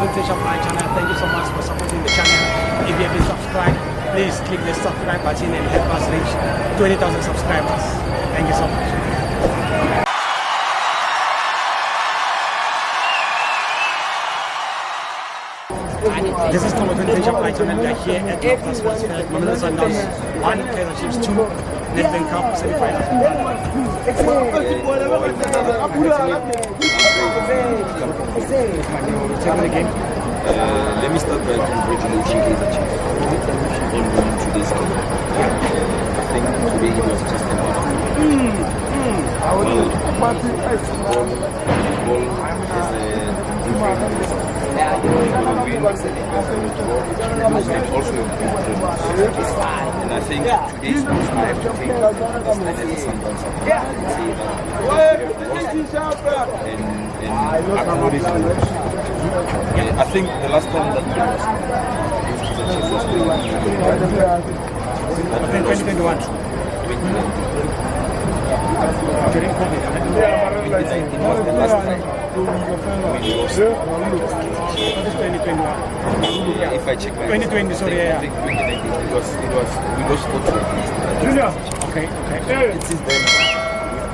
footage of my channel. Thank you so much for supporting the channel. If you haven't subscribed, please click the subscribe button and help us reach 20,000 subscribers. Thank you so much. This is Thomas footage of my channel. We are here at North Westfield, Mamelodi Sundowns 1, Kaizer Chiefs 2, Nedbank Cup semi-final. Let me start by congratulating Kaizer Chiefs on winning today's game. I think today it was just a matter of football is a different win and also and I think today's most I have to take the Sundowns and acknowledge I think the last time that we lost was I think 2021. During COVID. 2019 was the last time we lost. 2021. Yeah, if I check my 2020, sorry, I think 2019 we lost 4 to Okay. And since then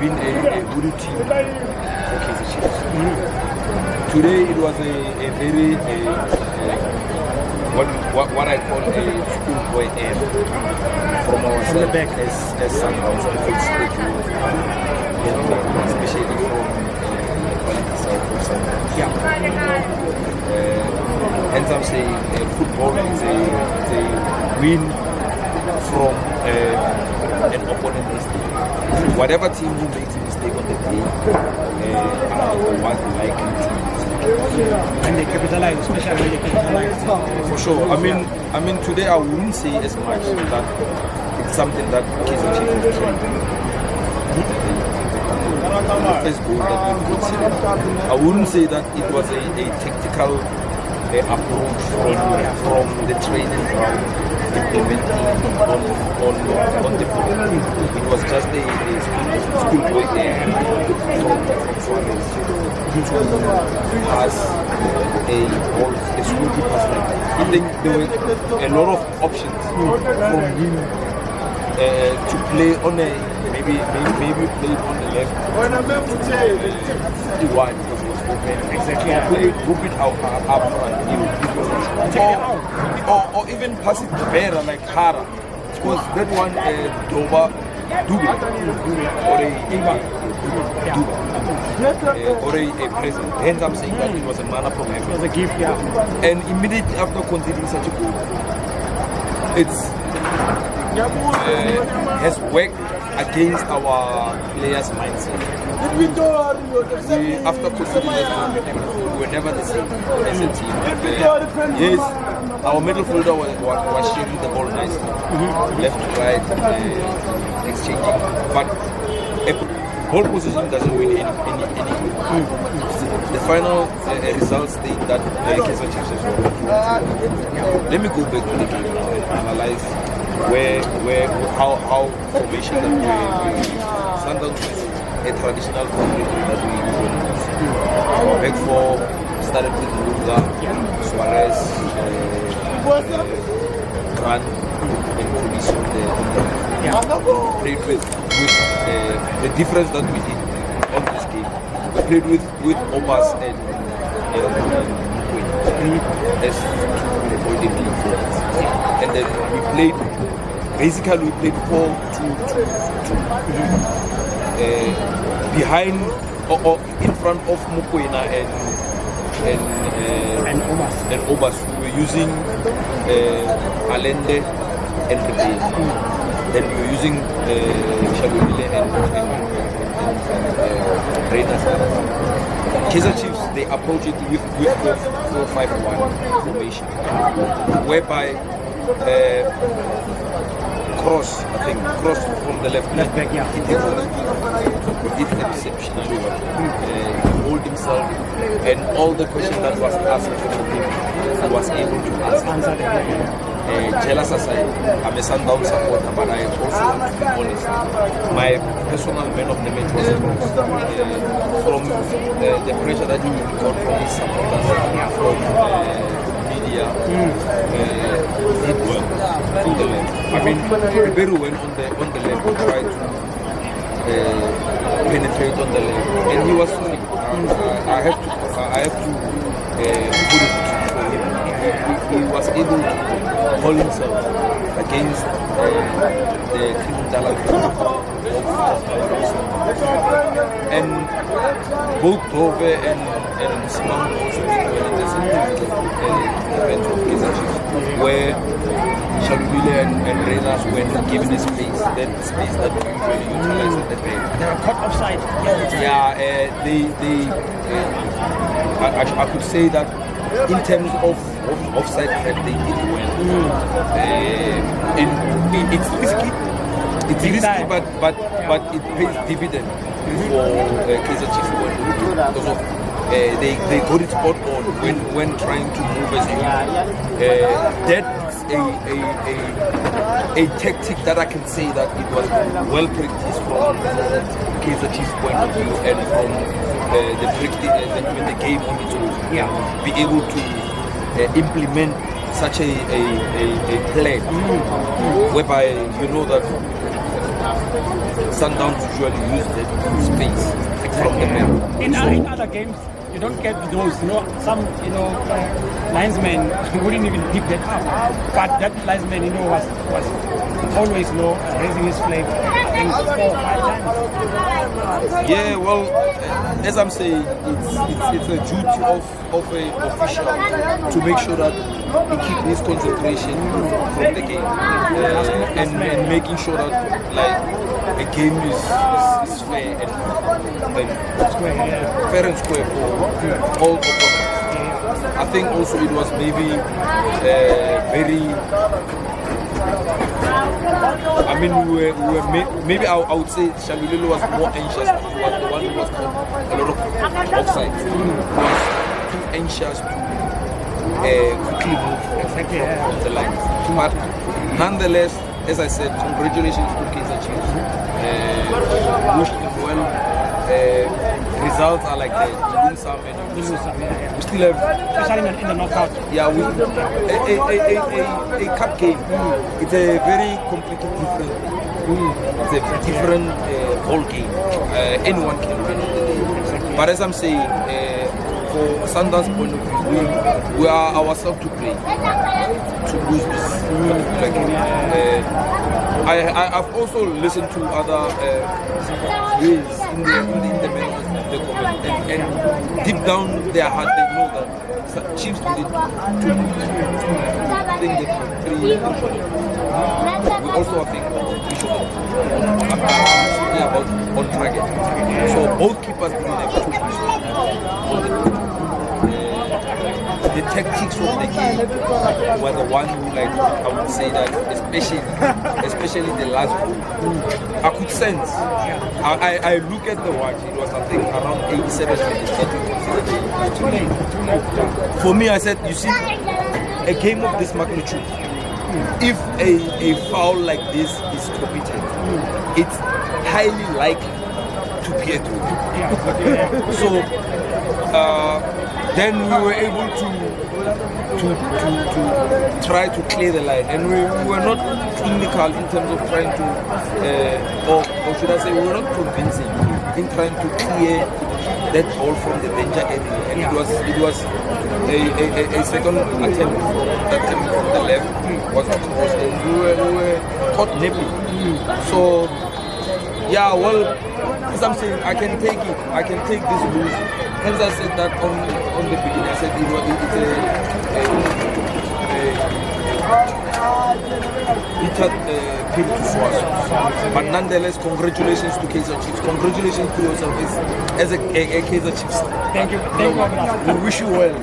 we've been a good team for Kaizer Chiefs. Today it was a very what I call a schoolboy air from our side as Sundowns especially from the quality side of Sundowns. Hence I'm saying football is a win from an opponent mistake. Whatever team who makes a mistake on the day are what likely teams. And they capitalize, especially when they capitalize. For sure. I mean today I wouldn't say as much that it's something that Kaizer Chiefs is trying. First goal that we considered. I wouldn't say that it was a tactical approach from the training ground implementing on the ball. It was just a schoolboy there to pass a ball, a schoolboy pass. I think there were a lot of options from him to play on a maybe play on the left. The wide because it was open. Exactly. Group it out up front. Or even pass it better like Hara. Because that one Doba Dube or a present. Hence I'm saying that it was a manner from heaven. It was a gift, yeah. And immediately after conceding such a goal, it's has worked against our players' mindset. After conceding that goal, we were never the same as a team. Yes, our midfielder was sharing the ball nicely, left to right, exchanging. But a ball position doesn't win any. The final results state that Kaizer Chiefs is wrong. Let me go back to the game now and analyze how formation that we Sundowns is a traditional formation that we use. Our back four started with Lunga, Suarez, Grant, and Police on the played with the difference that we did on this game. We played with Obas and as two holding defense. And then we played 4-2-2 behind or in front of Mokoena and Obas. We were using Allende and Rebane. Then we were using Shalomile and Reina. Kaizer Chiefs, they approach it with 4-5-1 formation, whereby cross from the left back, yeah. He did exceptionally well. Hold himself, and all the questions that was asked of him, he was able to answer. Jealous aside, I'm a Sundowns supporter, but I also want to be honest. My personal man of the match was from the pressure that he got from his supporters, from I mean, Ribeiro went on the left and tried to penetrate on the left, and he was fine. I have to put it for him. He was able to hold himself against the criminal of and both Dove and Simon also did well in the second event of Kaizer Chiefs, where Shalubile and Renas were given a space, that space that we usually utilize at the back. They were caught offside. Yeah, I could say that in terms of offside trap, they did well. It's risky. It's risky, but it pays dividend for Kaizer Chiefs because of they got it spot on when trying to move as a that's a tactic that I can say that it was well practiced from Kaizer Chiefs point of view and from the practice when the game on its own. Be able to implement such a plan whereby you know that Sundowns usually use that space from the man. In other games, you don't get those, some, linesmen wouldn't even pick that up. But that linesman, was always, raising his flag, I think 4 or 5 times. Yeah, well, as I'm saying, it's a duty of an official to make sure that he keeps his concentration from the game and making sure that the game is fair and fair and square for all opponents. I think also it was maybe very. I mean, we were maybe I would say Shalulilo was more anxious. He was the one who was caught a lot of offsides. He was too anxious to quickly move from the line. But nonetheless, as I said, congratulations to Kaizer Chiefs. Wish them well. Results are like that. You win some and you lose some. We still have, especially in the knockout. Yeah, a cup game. It's a very completely different. It's a different ball game. Anyone can win. But as I'm saying, for Sundowns point of view, we are ourselves to play to lose this particular game. I've also listened to other ways in the comment, and deep down their heart they know that Chiefs did it I think that 3 years. We also think we should about on target. So both keepers did have 2 the tactics of the game were the one who, I would say that, especially the last goal, I could sense. I look at the watch, it was, I think, around 87 minutes. For me, I said, you see, a game of this magnitude, if a foul like this is committed, it's highly likely to be a goal. So, then we were able to try to clear the line, and we were not clinical in terms of trying to, or should I say, we were not convincing in trying to clear that ball from the danger area. And it was a second attempt that came from the left was across, and we were caught napping. So yeah, well, as I'm saying, I can take it. I can take this lose. Hence I said that on the beginning. I said it's bitter pill to swallow. But nonetheless, congratulations to Kaizer Chiefs. Congratulations to yourself as a Kaizer Chiefs. Thank you. Thank you. We wish you well.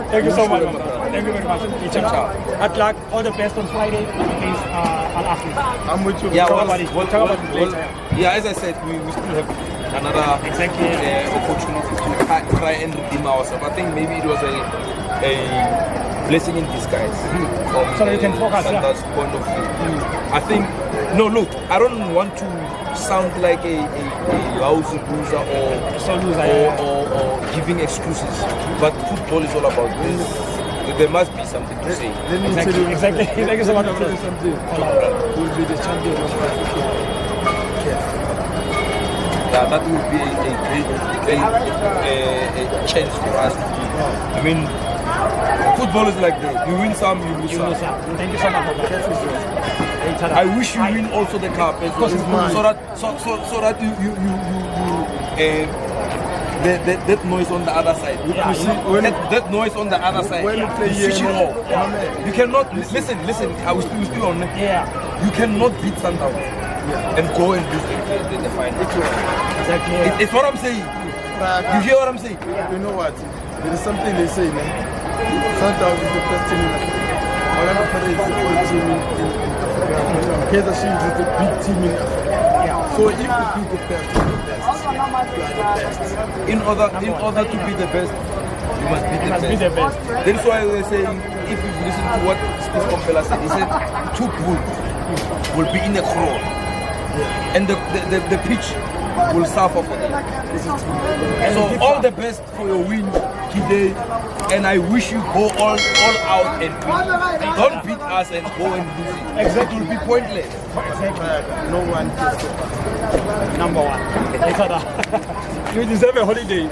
Thank you so much. Thank you very much. Good luck. All the best on Friday against Al Ahly. I'm with you. Yeah, yeah, as I said, we still have another opportunity to try and redeem ourselves. I think maybe it was a blessing in disguise from so you can focus, Sundowns' point of view. I think, no, look, I don't want to sound like a lousy loser or giving excuses, but football is all about this there must be something to say. Let me tell you Exactly. Thank you so much. Let me tell you something. We'll be the champion of Africa. Yeah, that would be a great chance for us. I mean, football is like that. You win some, you lose some. Thank you so much for that. I wish you win also the cup as well, so that you that noise on the other side. You see, that noise on the other side. when you play here, switch it off. You cannot listen. I was still on. Yeah. You cannot beat Sundowns and go and lose the final. Exactly. It's what I'm saying. You hear what I'm saying? You know what? There is something they say, man. Sundowns is the best team in Africa. Orlando Pirates is the best team in Africa. Kaizer Chiefs is the big team in Africa. So if you do the best, you are the best. In order to be the best, you must be the best. That's why they say, if you listen to what Steve Compella said, he said two bulls will be in a crawl, and the pitch will suffer for them. So all the best for your win today, and I wish you go all out and win. Don't beat us and go and lose it. Exactly, it will be pointless. No one can stop us. Number one. You deserve a holiday.